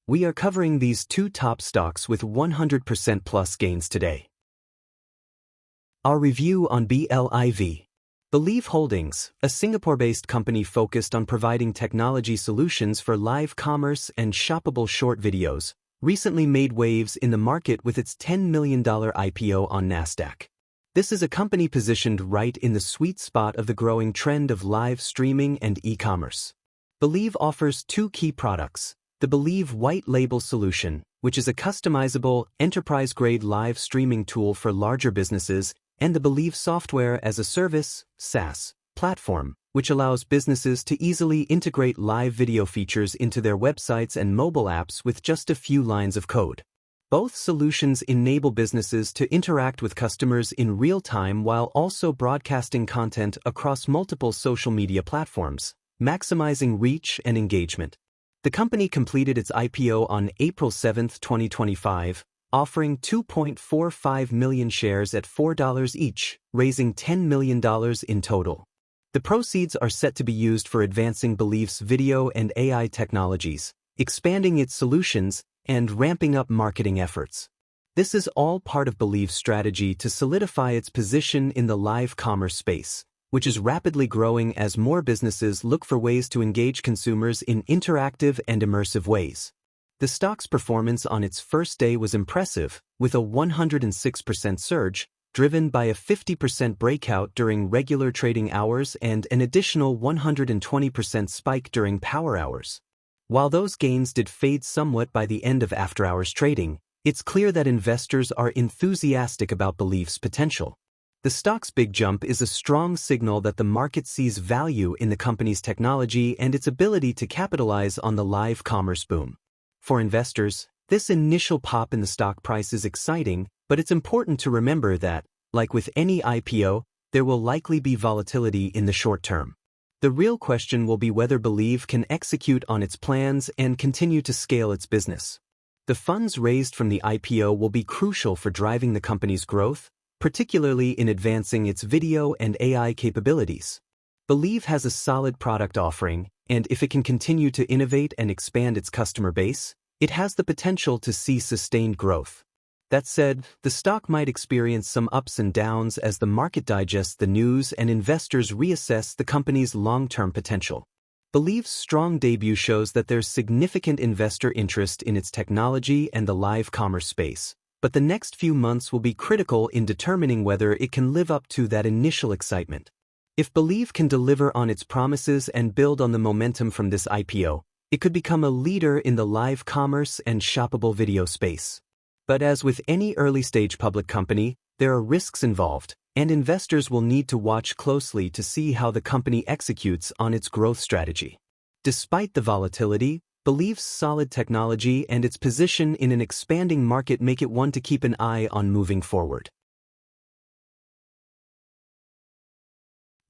We are covering these two top stocks with 100% plus gains today. Our review on BLIV BeLive Holdings, a Singapore-based company focused on providing technology solutions for live commerce and shoppable short videos, recently made waves in the market with its $10 million IPO on Nasdaq. This is a company positioned right in the sweet spot of the growing trend of live streaming and e-commerce. BeLive offers two key products: the BeLive White Label Solution, which is a customizable, enterprise-grade live streaming tool for larger businesses, and the BeLive Software as a Service (SaaS) platform, which allows businesses to easily integrate live video features into their websites and mobile apps with just a few lines of code. Both solutions enable businesses to interact with customers in real time while also broadcasting content across multiple social media platforms, maximizing reach and engagement. The company completed its IPO on April 7, 2025, offering 2.45 million shares at $4 each, raising $10 million in total. The proceeds are set to be used for advancing BeLive's video and AI technologies, expanding its solutions, and ramping up marketing efforts. This is all part of BeLive's strategy to solidify its position in the live commerce space, which is rapidly growing as more businesses look for ways to engage consumers in interactive and immersive ways. The stock's performance on its first day was impressive, with a 106% surge, driven by a 50% breakout during regular trading hours and an additional 120% spike during power hours. While those gains did fade somewhat by the end of after-hours trading, it's clear that investors are enthusiastic about BeLive's potential. The stock's big jump is a strong signal that the market sees value in the company's technology and its ability to capitalize on the live commerce boom. For investors, this initial pop in the stock price is exciting, but it's important to remember that, like with any IPO, there will likely be volatility in the short term. The real question will be whether BeLive can execute on its plans and continue to scale its business. The funds raised from the IPO will be crucial for driving the company's growth, particularly in advancing its video and AI capabilities. BeLive has a solid product offering, and if it can continue to innovate and expand its customer base, it has the potential to see sustained growth. That said, the stock might experience some ups and downs as the market digests the news and investors reassess the company's long-term potential. BeLive's strong debut shows that there's significant investor interest in its technology and the live commerce space, but the next few months will be critical in determining whether it can live up to that initial excitement. If BeLive can deliver on its promises and build on the momentum from this IPO, it could become a leader in the live commerce and shoppable video space. But as with any early-stage public company, there are risks involved, and investors will need to watch closely to see how the company executes on its growth strategy. Despite the volatility, BeLive's solid technology and its position in an expanding market make it one to keep an eye on moving forward.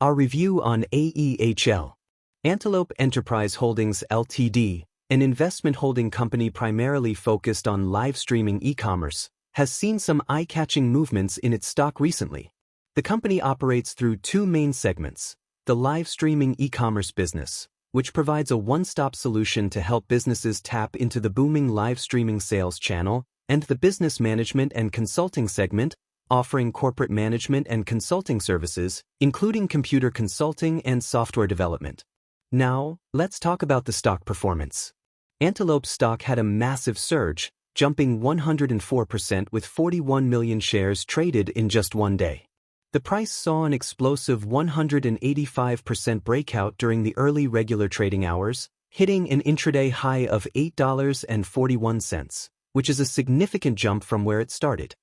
Our review on AEHL. Antelope Enterprise Holdings Ltd., an investment holding company primarily focused on live streaming e-commerce, has seen some eye-catching movements in its stock recently. The company operates through two main segments: the live streaming e-commerce business, which provides a one-stop solution to help businesses tap into the booming live streaming sales channel, and the business management and consulting segment, offering corporate management and consulting services, including computer consulting and software development. Now, let's talk about the stock performance. Antelope stock had a massive surge, jumping 104% with 41 million shares traded in just one day. The price saw an explosive 185% breakout during the early regular trading hours, hitting an intraday high of $8.41, which is a significant jump from where it started.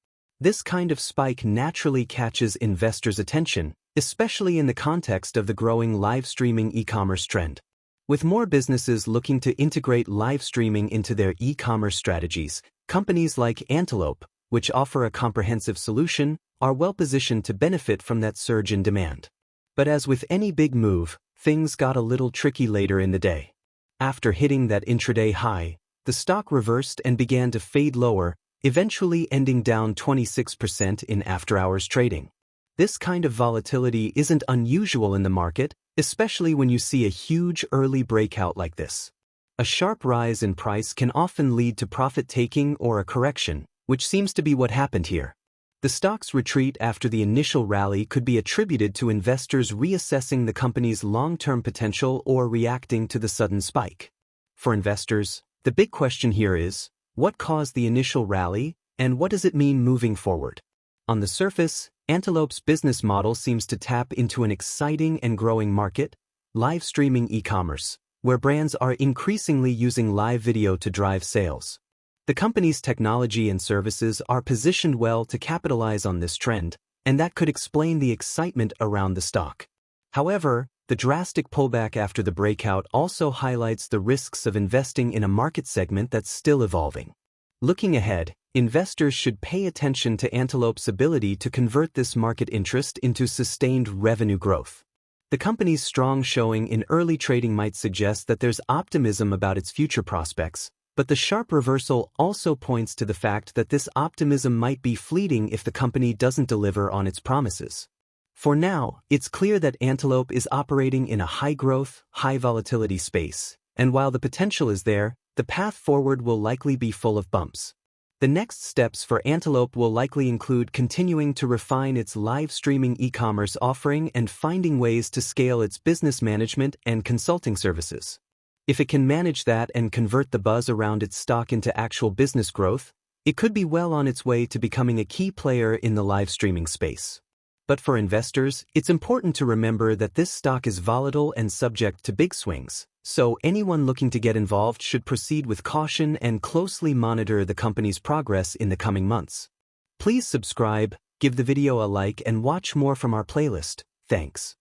This kind of spike naturally catches investors' attention, especially in the context of the growing live streaming e-commerce trend. With more businesses looking to integrate live streaming into their e-commerce strategies, companies like Antelope, which offer a comprehensive solution, are well positioned to benefit from that surge in demand. But as with any big move, things got a little tricky later in the day. After hitting that intraday high, the stock reversed and began to fade lower, eventually ending down 26% in after-hours trading. This kind of volatility isn't unusual in the market, especially when you see a huge early breakout like this. A sharp rise in price can often lead to profit-taking or a correction, which seems to be what happened here. The stock's retreat after the initial rally could be attributed to investors reassessing the company's long-term potential or reacting to the sudden spike. For investors, the big question here is, what caused the initial rally, and what does it mean moving forward? On the surface, Antelope's business model seems to tap into an exciting and growing market, live streaming e-commerce, where brands are increasingly using live video to drive sales. The company's technology and services are positioned well to capitalize on this trend, and that could explain the excitement around the stock. However, the drastic pullback after the breakout also highlights the risks of investing in a market segment that's still evolving. Looking ahead, investors should pay attention to Antelope's ability to convert this market interest into sustained revenue growth. The company's strong showing in early trading might suggest that there's optimism about its future prospects, but the sharp reversal also points to the fact that this optimism might be fleeting if the company doesn't deliver on its promises. For now, it's clear that Antelope is operating in a high-growth, high-volatility space, and while the potential is there, the path forward will likely be full of bumps. The next steps for Antelope will likely include continuing to refine its live streaming e-commerce offering and finding ways to scale its business management and consulting services. If it can manage that and convert the buzz around its stock into actual business growth, it could be well on its way to becoming a key player in the live streaming space. But for investors, it's important to remember that this stock is volatile and subject to big swings, so anyone looking to get involved should proceed with caution and closely monitor the company's progress in the coming months. Please subscribe, give the video a like, and watch more from our playlist. Thanks.